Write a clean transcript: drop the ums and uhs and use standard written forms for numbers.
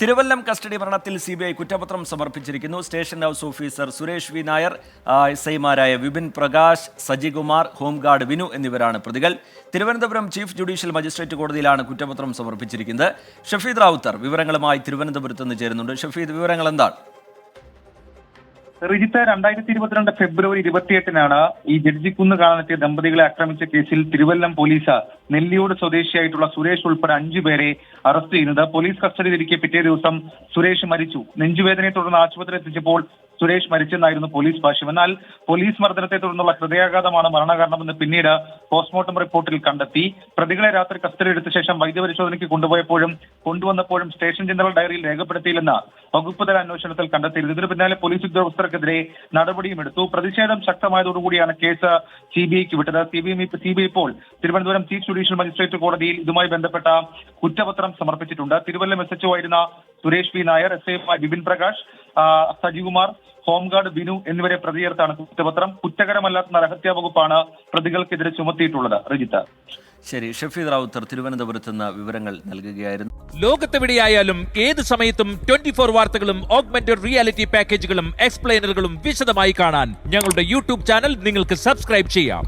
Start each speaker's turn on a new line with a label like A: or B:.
A: Thiruvallam custody മരണത്തിൽ CBI കുറ്റപത്രം സമർപ്പിച്ചിരിക്കുന്നു. Station house officer Suresh V Nair, SI-മാരായ വിപിൻ പ്രകാശ്, സജികുമാർ, ഹോംഗാർഡ് വിനു എന്നിവരാണ് പ്രതികൾ. തിരുവനന്തപുരം ചീഫ് ജുഡീഷ്യൽ മജിസ്ട്രേറ്റ് കോടതിയിലാണ് കുറ്റപത്രം സമർപ്പിച്ചിരിക്കുന്നത്. ഷഫീദ് റാവുത്തർ വിവരങ്ങളുമായി തിരുവനന്തപുരത്ത് നിന്ന് ചേരുന്നുണ്ട്. ഷഫീദ്, വിവരങ്ങൾ എന്താണ്?
B: റിജിത്ത്, 2022 ഫെബ്രുവരി 28-നാണ് ഈ ജഡ്ജിക്കുന്ന് കാണാനെത്തിയ ദമ്പതികളെ ആക്രമിച്ച കേസിൽ തിരുവല്ലം പോലീസ് നെല്ലിയോട് സ്വദേശിയായിട്ടുള്ള സുരേഷ് ഉൾപ്പെടെ 5 പേരെ അറസ്റ്റ് ചെയ്യുന്നത്. പോലീസ് കസ്റ്റഡിയിലിരിക്കെ പിറ്റേ ദിവസം സുരേഷ് മരിച്ചു. നെഞ്ചുവേദനയെ തുടർന്ന് ആശുപത്രിയിൽ എത്തിച്ചപ്പോൾ സുരേഷ് മരിച്ചെന്നായിരുന്നു പോലീസ് ഭാഷ്യം. എന്നാൽ പോലീസ് മർദ്ദനത്തെ തുടർന്നുള്ള ഹൃദയാഘാതമാണ് മരണകാരണമെന്ന് പിന്നീട് പോസ്റ്റ്മോർട്ടം റിപ്പോർട്ടിൽ കണ്ടെത്തി. പ്രതികളെ രാത്രി കസ്റ്റഡിയെടുത്ത ശേഷം വൈദ്യപരിശോധനയ്ക്ക് കൊണ്ടുവന്നപ്പോഴും സ്റ്റേഷൻ ജനറൽ ഡയറിയിൽ രേഖപ്പെടുത്തിയില്ലെന്ന് വകുപ്പ് തല അന്വേഷണത്തിൽ കണ്ടെത്തിയിരുന്നു. ഇതിന് പിന്നാലെ പോലീസ് ഉദ്യോഗസ്ഥർക്കെതിരെ നടപടിയും എടുത്തു. പ്രതിഷേധം ശക്തമായതോടുകൂടിയാണ് കേസ് CBIക്ക് വിട്ടത്. CBI ഇപ്പോൾ തിരുവനന്തപുരം ചീഫ് ജുഡീഷ്യൽ മജിസ്ട്രേറ്റ് കോടതിയിൽ ഇതുമായി ബന്ധപ്പെട്ട കുറ്റപത്രം സമർപ്പിച്ചിട്ടുണ്ട്. തിരുവല്ലം SHO ആയിരുന്ന Suresh V Nair, SI Vipin Prakash, Sajikumar, home guard Vinu എന്നിവരെ പ്രതി ചേർത്താണ് കുറ്റപത്രം. കുറ്റകരമല്ലാത്ത നരഹത്യാ വകുപ്പാണ് പ്രതികൾക്കെതിരെ ചുമത്തിയിട്ടുള്ളത്. റിജിത്ത്,
A: ശരി. ഷഫീദ് റാവുത്തർ തിരുവനന്തപുരത്ത് നിന്ന് വിവരങ്ങൾ നൽകുകയായിരുന്നു.
C: ലോകത്തെവിടെയായാലും ഏത് സമയത്തും 24 വാർത്തകളും ഓഗ്മെന്റഡ് റിയാലിറ്റി പാക്കേജുകളും എക്സ്പ്ലെയിനറുകളും വിശദമായി കാണാൻ ഞങ്ങളുടെ YouTube ചാനൽ നിങ്ങൾക്ക് സബ്സ്ക്രൈബ് ചെയ്യാം.